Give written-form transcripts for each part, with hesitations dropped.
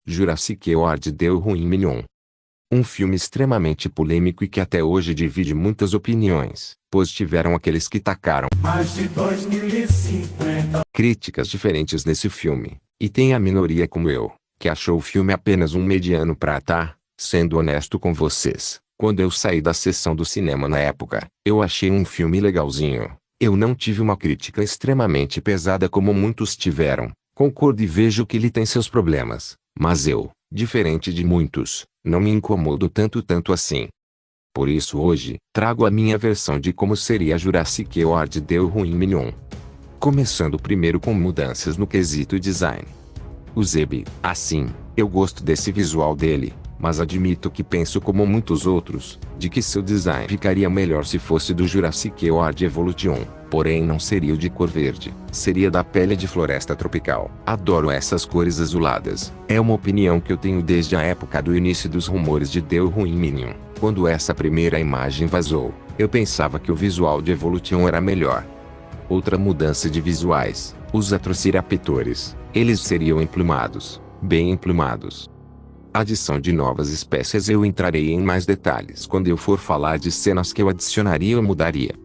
Jurassic World deu ruim Minion. Um filme extremamente polêmico e que até hoje divide muitas opiniões, pois tiveram aqueles que tacaram mais de 2050 críticas diferentes nesse filme, e tem a minoria como eu, que achou o filme apenas um mediano pra tá, sendo honesto com vocês. Quando eu saí da sessão do cinema na época, eu achei um filme legalzinho. Eu não tive uma crítica extremamente pesada como muitos tiveram. Concordo e vejo que ele tem seus problemas, mas eu, diferente de muitos, não me incomodo tanto assim. Por isso hoje, trago a minha versão de como seria Jurassic World deu ruim Minion. Começando primeiro com mudanças no quesito design. O Zeb, assim, eu gosto desse visual dele, mas admito que penso como muitos outros, de que seu design ficaria melhor se fosse do Jurassic World Evolution, porém não seria o de cor verde, seria da pele de floresta tropical. Adoro essas cores azuladas, é uma opinião que eu tenho desde a época do início dos rumores de deu ruim Minion. Quando essa primeira imagem vazou, eu pensava que o visual de Evolution era melhor. Outra mudança de visuais, os Atrociraptores, eles seriam emplumados, bem emplumados. Adição de novas espécies eu entrarei em mais detalhes quando eu for falar de cenas que eu adicionaria ou mudaria.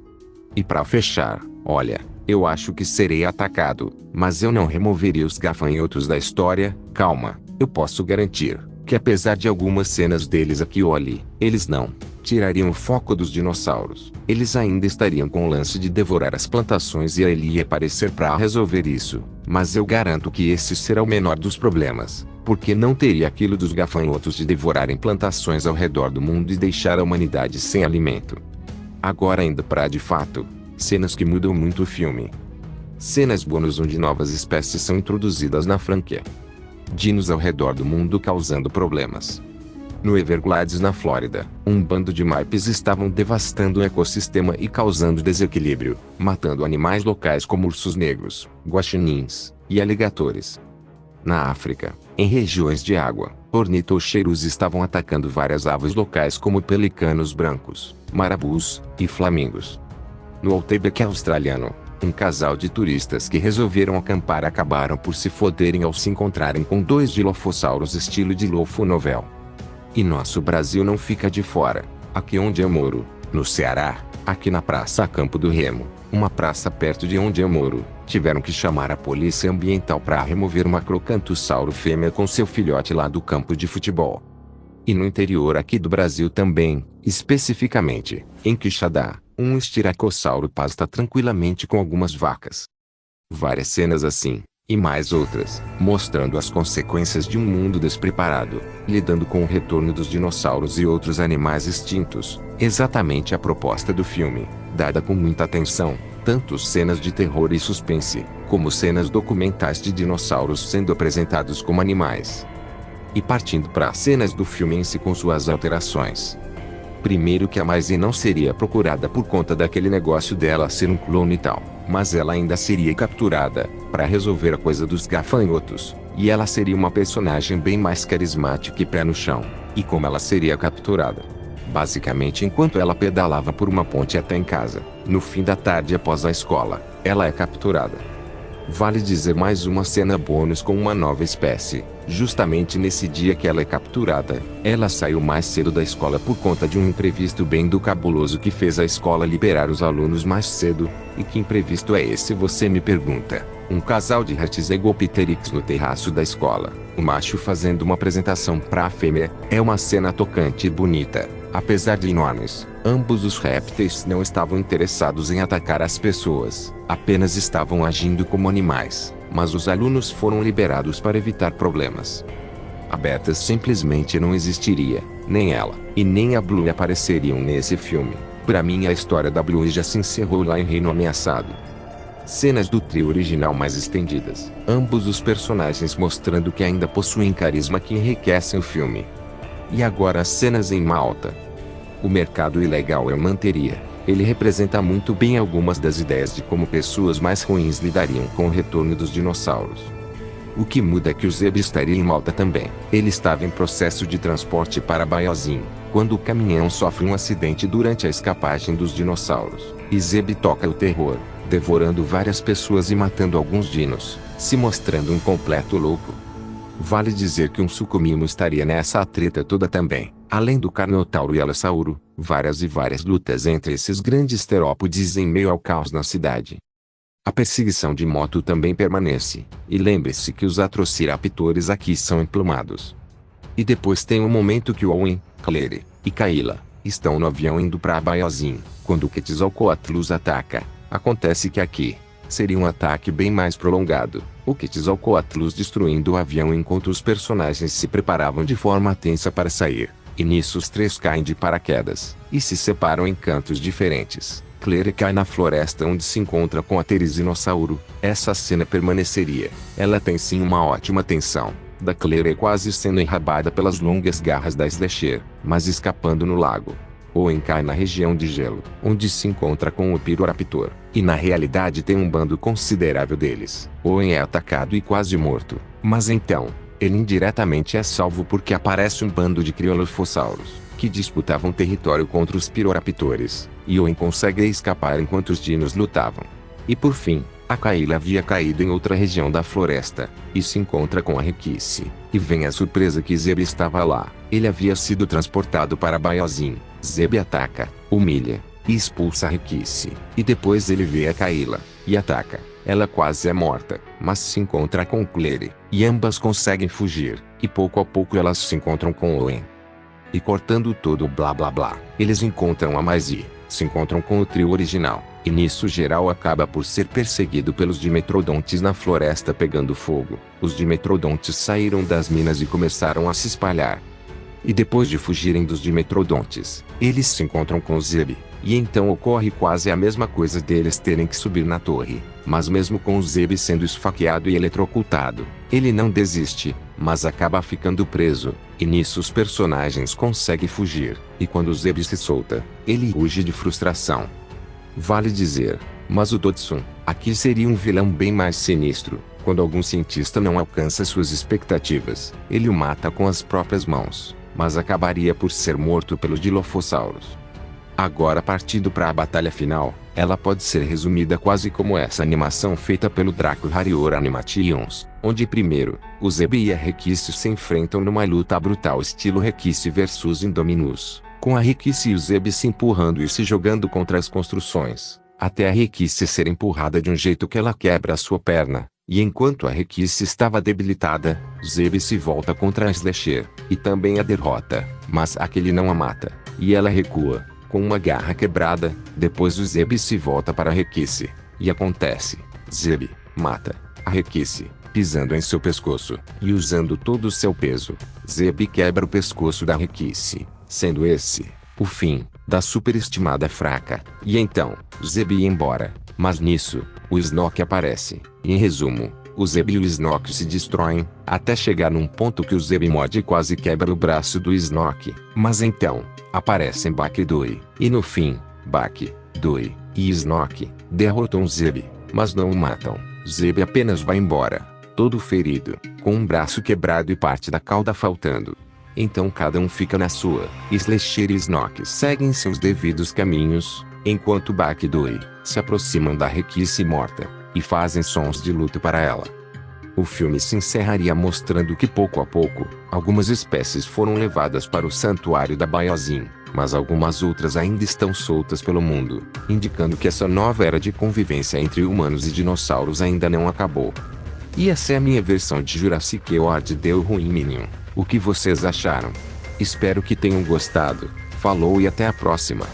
E para fechar, olha, eu acho que serei atacado, mas eu não removeria os gafanhotos da história. Calma, eu posso garantir que apesar de algumas cenas deles aqui ou ali, eles não tirariam o foco dos dinossauros. Eles ainda estariam com o lance de devorar as plantações e ele ia aparecer para resolver isso, mas eu garanto que esse será o menor dos problemas, porque não teria aquilo dos gafanhotos de devorarem plantações ao redor do mundo e deixar a humanidade sem alimento. Agora ainda para de fato, cenas que mudam muito o filme. Cenas bônus onde novas espécies são introduzidas na franquia. Dinos ao redor do mundo causando problemas. No Everglades na Flórida, um bando de maipes estavam devastando o ecossistema e causando desequilíbrio, matando animais locais como ursos negros, guaxinins e aligatores. Na África, em regiões de água, ornitocheiros estavam atacando várias aves locais como pelicanos brancos, marabus e flamingos. No Outback australiano, um casal de turistas que resolveram acampar acabaram por se foderem ao se encontrarem com dois dilofossauros estilo Dilopho novel. E nosso Brasil não fica de fora. Aqui onde eu moro, no Ceará, aqui na Praça Campo do Remo, uma praça perto de onde eu moro, tiveram que chamar a polícia ambiental para remover uma crocantossauro fêmea com seu filhote lá do campo de futebol. E no interior aqui do Brasil também, especificamente, em Quixadá, um estiracossauro pasta tranquilamente com algumas vacas. Várias cenas assim, e mais outras, mostrando as consequências de um mundo despreparado, lidando com o retorno dos dinossauros e outros animais extintos, exatamente a proposta do filme, dada com muita atenção, tanto cenas de terror e suspense, como cenas documentais de dinossauros sendo apresentados como animais. E partindo para as cenas do filme em si com suas alterações. Primeiro que a Maisie não seria procurada por conta daquele negócio dela ser um clone e tal, mas ela ainda seria capturada, para resolver a coisa dos gafanhotos, e ela seria uma personagem bem mais carismática e pé no chão. E como ela seria capturada? Basicamente enquanto ela pedalava por uma ponte até em casa, no fim da tarde após a escola, ela é capturada. Vale dizer mais uma cena bônus com uma nova espécie. Justamente nesse dia que ela é capturada, ela saiu mais cedo da escola por conta de um imprevisto bem do cabuloso que fez a escola liberar os alunos mais cedo. E que imprevisto é esse, você me pergunta? Um casal de Ratizegopteryx no terraço da escola, o macho fazendo uma apresentação para a fêmea. É uma cena tocante e bonita. Apesar de enormes, ambos os répteis não estavam interessados em atacar as pessoas, apenas estavam agindo como animais, mas os alunos foram liberados para evitar problemas. A Beta simplesmente não existiria, nem ela, e nem a Blue apareceriam nesse filme. Para mim a história da Blue já se encerrou lá em Reino Ameaçado. Cenas do trio original mais estendidas, ambos os personagens mostrando que ainda possuem carisma que enriquecem o filme. E agora as cenas em Malta. O mercado ilegal eu manteria. Ele representa muito bem algumas das ideias de como pessoas mais ruins lidariam com o retorno dos dinossauros. O que muda é que o Zeb estaria em Malta também. Ele estava em processo de transporte para Baiazinho, quando o caminhão sofre um acidente durante a escapagem dos dinossauros. E Zeb toca o terror, devorando várias pessoas e matando alguns dinos, se mostrando um completo louco. Vale dizer que um Sucumimo estaria nessa treta toda também. Além do Carnotauro e Allosauro, várias lutas entre esses grandes terópodes em meio ao caos na cidade. A perseguição de moto também permanece, e lembre-se que os Atrociraptores aqui são emplumados. E depois tem o momento que Owen, Claire e Kayla estão no avião indo para Biozin, quando o Quetzalcoatlus ataca. Acontece que aqui seria um ataque bem mais prolongado, o Quetzalcoatlus destruindo o avião enquanto os personagens se preparavam de forma tensa para sair. E nisso os três caem de paraquedas, e se separam em cantos diferentes. Claire cai na floresta onde se encontra com a Terizinosauro. Essa cena permaneceria. Ela tem sim uma ótima tensão, da Claire quase sendo enrabada pelas longas garras da Slasher, mas escapando no lago. Owen cai na região de gelo, onde se encontra com o Pyroraptor, e na realidade tem um bando considerável deles. Owen é atacado e quase morto, mas então ele indiretamente é salvo porque aparece um bando de criolofossauros, que disputavam território contra os Pyroraptores, e Owen consegue escapar enquanto os dinos lutavam. E por fim, a Kayla havia caído em outra região da floresta, e se encontra com a Requice, e vem a surpresa que Zeb estava lá. Ele havia sido transportado para Biozin. Zeb ataca, humilha, e expulsa a Requice, e depois ele vê a Kayla, e ataca. Ela quase é morta, mas se encontra com Claire, e ambas conseguem fugir, e pouco a pouco elas se encontram com Owen. E cortando todo o blá blá blá, eles encontram a Maisie, se encontram com o trio original, e nisso geral acaba por ser perseguido pelos Dimetrodontes na floresta pegando fogo. Os Dimetrodontes saíram das minas e começaram a se espalhar. E depois de fugirem dos Dimetrodontes, eles se encontram com Zeb. E então ocorre quase a mesma coisa deles terem que subir na torre. Mas mesmo com o Zeb sendo esfaqueado e eletrocutado, ele não desiste, mas acaba ficando preso. E nisso os personagens conseguem fugir. E quando o Zeb se solta, ele ruge de frustração. Vale dizer, mas o Dodson, aqui seria um vilão bem mais sinistro. Quando algum cientista não alcança suas expectativas, ele o mata com as próprias mãos, mas acabaria por ser morto pelos Dilophosaurus. Agora partindo para a batalha final, ela pode ser resumida quase como essa animação feita pelo Draco Harrior Animations, onde primeiro, o Zeb e a Requice se enfrentam numa luta brutal estilo Requice vs Indominus, com a Requice e o Zeb se empurrando e se jogando contra as construções, até a Requice ser empurrada de um jeito que ela quebra a sua perna. E enquanto a Requice estava debilitada, Zeb se volta contra a Slasher, e também a derrota, mas aquele não a mata, e ela recua, com uma garra quebrada. Depois o Zeb se volta para a Requice, e acontece, Zeb mata a Requice, pisando em seu pescoço, e usando todo o seu peso, Zeb quebra o pescoço da Requice, sendo esse o fim da superestimada fraca. E então, Zeb ia embora, mas nisso, o Snoke aparece, e em resumo, o Zeb e o Snoke se destroem, até chegar num ponto que o Zeb morde quase quebra o braço do Snoke. Mas então, aparecem Bak e Doi, e no fim, Bak, Doi e Snoke derrotam Zeb, mas não o matam. Zeb apenas vai embora, todo ferido, com um braço quebrado e parte da cauda faltando. Então cada um fica na sua. Slasher e Snoke seguem seus devidos caminhos, enquanto Bak e Doi se aproximam da Requice morta, e fazem sons de luto para ela. O filme se encerraria mostrando que pouco a pouco, algumas espécies foram levadas para o santuário da Biozin, mas algumas outras ainda estão soltas pelo mundo, indicando que essa nova era de convivência entre humanos e dinossauros ainda não acabou. E essa é a minha versão de Jurassic World Deu Ruim Minion. O que vocês acharam? Espero que tenham gostado. Falou e até a próxima.